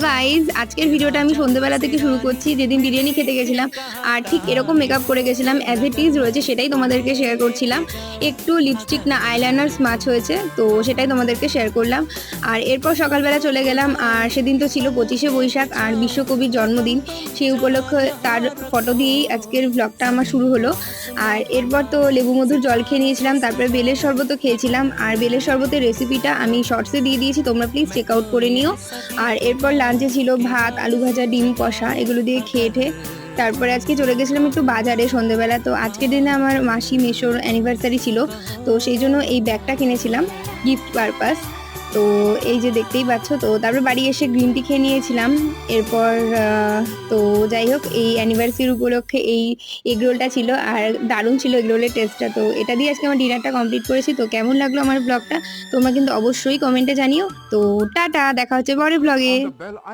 Guys আজকের ভিডিওটা আমি সন্ধ্যেবেলা থেকে শুরু করছি, যেদিন বিরিয়ানি খেতে গেছিলাম। আর ঠিক এরকম মেকআপ করে গেছিলাম, অ্যাজ ইট ইজ রয়েছে, সেটাই তোমাদেরকে শেয়ার করছিলাম। একটু লিপস্টিক না আইলাইনার স্মাচ হয়েছে, তো সেটাই তোমাদেরকে শেয়ার করলাম। আর এরপর সকালবেলা চলে গেলাম, আর সেদিন তো ছিল 25শে বৈশাখ আর বিশ্বকবির জন্মদিন। সেই উপলক্ষে তার ফটো দিয়েই আজকের ব্লগটা আমার শুরু হলো। আর এরপর তো লেবু মধুর জল খেয়ে নিয়েছিলাম, তারপরে বেলের শরবতও খেয়েছিলাম। আর বেলের শরবতের রেসিপিটা আমি শর্টসে দিয়ে দিয়েছি, তোমরা প্লিজ চেক আউট করে নিও। আর এরপর লাঞ্চে ছিল ভাত, আলু ভাজা, ডিম কষা, এগুলো দিয়ে খেয়ে তারপরে আজকে চলে গেছিলাম একটু বাজারে সন্ধ্যেবেলা। তো আজকের দিনে আমার মাসি মেশোর অ্যানিভার্সারি ছিল, তো সেই জন্য এই ব্যাগটা কিনেছিলাম গিফট পারপাস। তো এই যে দেখতেই পাচ্ছ। তো তারপরে বাড়ি এসে গ্রিন টি খেয়ে নিয়েছিলাম। এরপর তো যাই হোক, এই অ্যানিভার্সারি উপলক্ষে এই এগরোলটা ছিল, আর দারুণ ছিল এগরোলের টেস্টটা। তো এটা দিয়ে আজকে আমার ডিনারটা কমপ্লিট করেছি। তো কেমন লাগলো আমার ব্লগটা তোমরা কিন্তু অবশ্যই কমেন্টে জানিও। তো টাটা, দেখা হচ্ছে পরের ব্লগে।